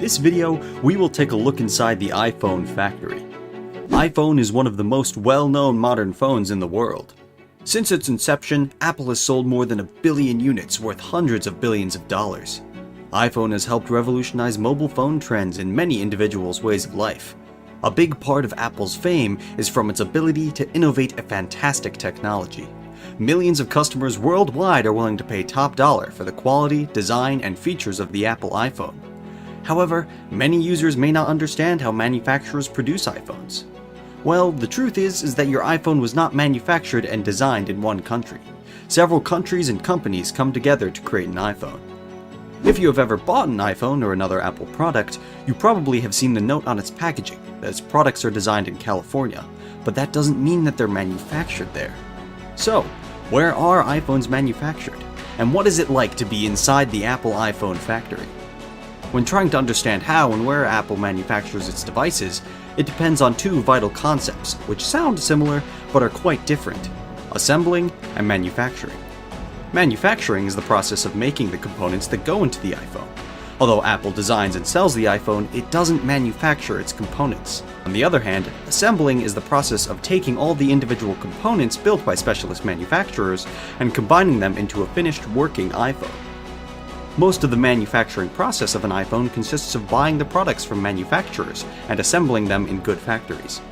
this video, we will take a look inside the iPhone factory. iPhone is one of the most well-known modern phones in the world. Since its inception, Apple has sold more than 1 billion units worth hundreds of billions of dollars. iPhone has helped revolutionize mobile phone trends in many individuals' ways of life. A big part of Apple's fame is from its ability to innovate a fantastic technology. Millions of customers worldwide are willing to pay top dollar for the quality, design, and features of the Apple iPhone. However, many users may not understand how manufacturers produce iPhones. Well, the truth is that your iPhone was not manufactured and designed in one country. Several countries and companies come together to create an iPhone. If you have ever bought an iPhone or another Apple product, you probably have seen the note on its packaging that its products are designed in California, but that doesn't mean that they're manufactured there. So, where are iPhones manufactured? And what is it like to be inside the Apple iPhone factory? When trying to understand how and where Apple manufactures its devices, it depends on two vital concepts, which sound similar but are quite different: assembling and manufacturing. Manufacturing is the process of making the components that go into the iPhone. Although Apple designs and sells the iPhone, it doesn't manufacture its components. On the other hand, assembling is the process of taking all the individual components built by specialist manufacturers and combining them into a finished working iPhone. Most of the manufacturing process of an iPhone consists of buying the products from manufacturers and assembling them in good factories.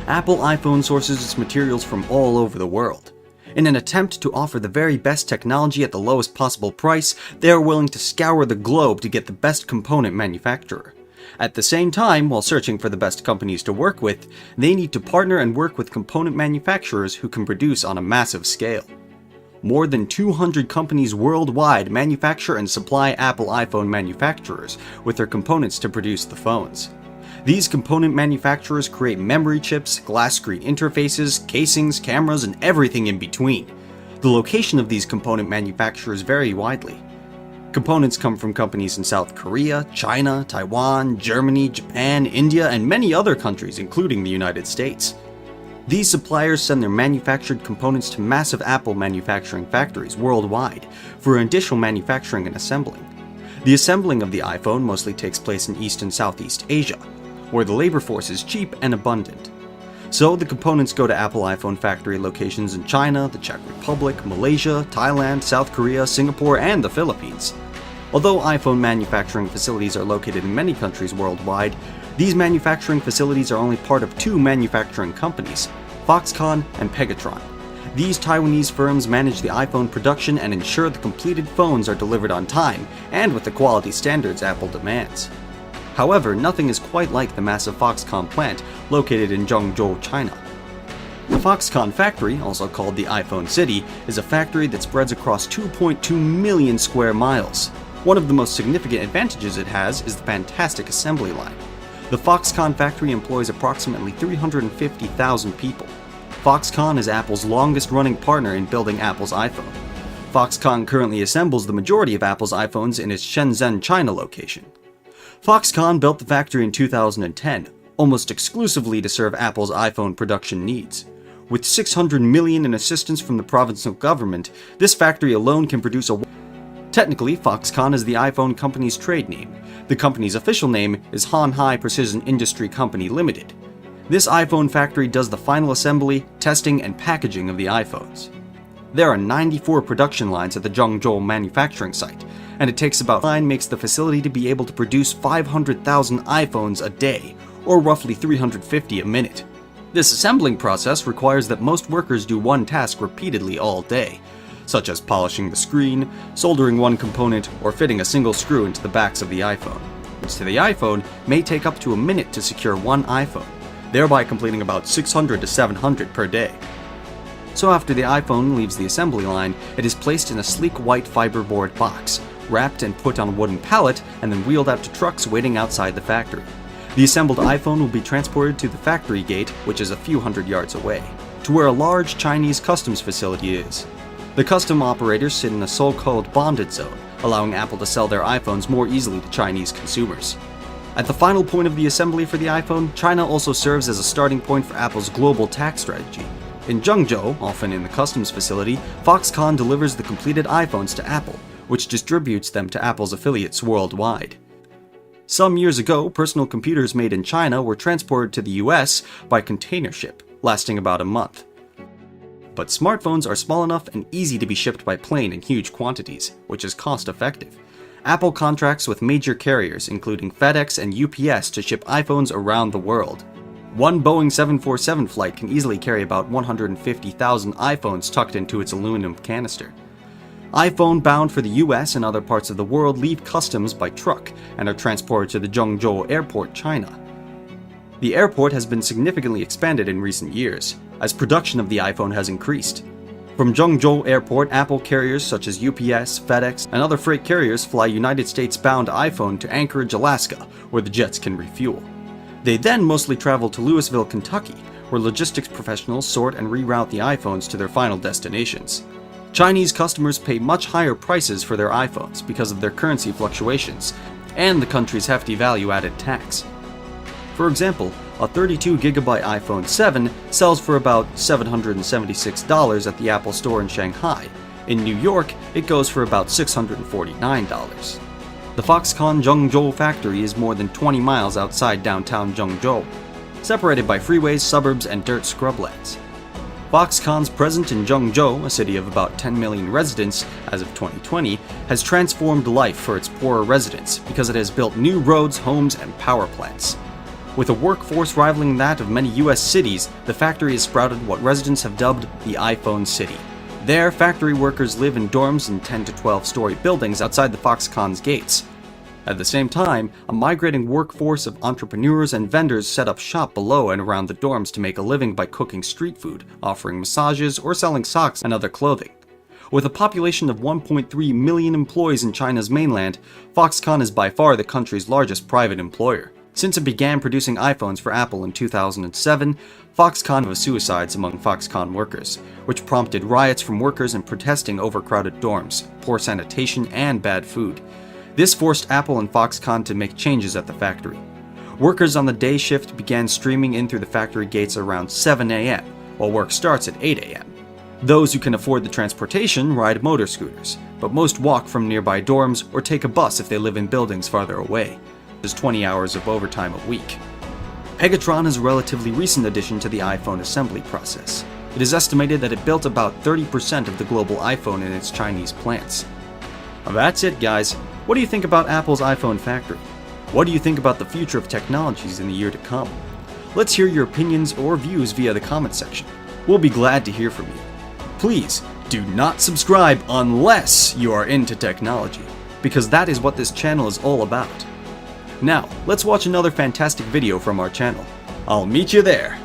Apple iPhone sources its materials from all over the world. In an attempt to offer the very best technology at the lowest possible price, they are willing to scour the globe to get the best component manufacturer. At the same time, while searching for the best companies to work with, they need to partner and work with component manufacturers who can produce on a massive scale. More than 200 companies worldwide manufacture and supply Apple iPhone manufacturers with their components to produce the phones. These component manufacturers create memory chips, glass screen interfaces, casings, cameras, and everything in between. The location of these component manufacturers vary widely. Components come from companies in South Korea, China, Taiwan, Germany, Japan, India, and many other countries, including the United States. These suppliers send their manufactured components to massive Apple manufacturing factories worldwide for additional manufacturing and assembling. The assembling of the iPhone mostly takes place in East and Southeast Asia, where the labor force is cheap and abundant. So the components go to Apple iPhone factory locations in China, the Czech Republic, Malaysia, Thailand, South Korea, Singapore, and the Philippines. Although iPhone manufacturing facilities are located in many countries worldwide, these manufacturing facilities are only part of two manufacturing companies, Foxconn and Pegatron. These Taiwanese firms manage the iPhone production and ensure the completed phones are delivered on time and with the quality standards Apple demands. However, nothing is quite like the massive Foxconn plant located in Zhengzhou, China. The Foxconn factory, also called the iPhone City, is a factory that spreads across 2.2 million square miles. One of the most significant advantages it has is the fantastic assembly line. The Foxconn factory employs approximately 350,000 people. Foxconn is Apple's longest-running partner in building Apple's iPhone. Foxconn currently assembles the majority of Apple's iPhones in its Shenzhen, China location. Foxconn built the factory in 2010, almost exclusively to serve Apple's iPhone production needs. With $600 million in assistance from the provincial government, this factory alone can produce a... Technically, Foxconn is the iPhone company's trade name. The company's official name is Hanhai Precision Industry Company Limited. This iPhone factory does the final assembly, testing, and packaging of the iPhones. There are 94 production lines at the Zhengzhou manufacturing site, and it takes about 9 makes the facility to be able to produce 500,000 iPhones a day, or roughly 350 a minute. This assembling process requires that most workers do one task repeatedly all day, such as polishing the screen, soldering one component, or fitting a single screw into the backs of the iPhone, which to the iPhone may take up to a minute to secure one iPhone, thereby completing about 600 to 700 per day. So after the iPhone leaves the assembly line, it is placed in a sleek white fiberboard box, wrapped and put on a wooden pallet, and then wheeled out to trucks waiting outside the factory. The assembled iPhone will be transported to the factory gate, which is a few hundred yards away, to where a large Chinese customs facility is. The custom operators sit in a so-called bonded zone, allowing Apple to sell their iPhones more easily to Chinese consumers. At the final point of the assembly for the iPhone, China also serves as a starting point for Apple's global tax strategy. In Zhengzhou, often in the customs facility, Foxconn delivers the completed iPhones to Apple, which distributes them to Apple's affiliates worldwide. Some years ago, personal computers made in China were transported to the US by container ship, lasting about a month. But smartphones are small enough and easy to be shipped by plane in huge quantities, which is cost-effective. Apple contracts with major carriers, including FedEx and UPS, to ship iPhones around the world. One Boeing 747 flight can easily carry about 150,000 iPhones tucked into its aluminum canister. iPhone bound for the US and other parts of the world leave customs by truck and are transported to the Zhengzhou Airport, China. The airport has been significantly expanded in recent years, as production of the iPhone has increased. From Zhengzhou Airport, Apple carriers such as UPS, FedEx, and other freight carriers fly United States-bound iPhone to Anchorage, Alaska, where the jets can refuel. They then mostly travel to Louisville, Kentucky, where logistics professionals sort and reroute the iPhones to their final destinations. Chinese customers pay much higher prices for their iPhones because of their currency fluctuations and the country's hefty value-added tax. For example, a 32GB iPhone 7 sells for about $776 at the Apple Store in Shanghai. In New York, it goes for about $649. The Foxconn Zhengzhou factory is more than 20 miles outside downtown Zhengzhou, separated by freeways, suburbs, and dirt scrublands. Foxconn's presence in Zhengzhou, a city of about 10 million residents as of 2020, has transformed life for its poorer residents because it has built new roads, homes, and power plants. With a workforce rivaling that of many US cities, the factory has sprouted what residents have dubbed the iPhone City. There, factory workers live in dorms in 10 to 12-story buildings outside the Foxconn's gates. At the same time, a migrating workforce of entrepreneurs and vendors set up shop below and around the dorms to make a living by cooking street food, offering massages, or selling socks and other clothing. With a population of 1.3 million employees in China's mainland, Foxconn is by far the country's largest private employer. Since it began producing iPhones for Apple in 2007, Foxconn was suicides among Foxconn workers, which prompted riots from workers and protesting overcrowded dorms, poor sanitation, and bad food. This forced Apple and Foxconn to make changes at the factory. Workers on the day shift began streaming in through the factory gates around 7 a.m., while work starts at 8 a.m. Those who can afford the transportation ride motor scooters, but most walk from nearby dorms or take a bus if they live in buildings farther away. There's 20 hours of overtime a week. Pegatron is a relatively recent addition to the iPhone assembly process. It is estimated that it built about 30% of the global iPhone in its Chinese plants. That's it, guys. What do you think about Apple's iPhone factory? What do you think about the future of technologies in the year to come? Let's hear your opinions or views via the comment section. We'll be glad to hear from you. Please do not subscribe unless you are into technology, because that is what this channel is all about. Now, let's watch another fantastic video from our channel. I'll meet you there.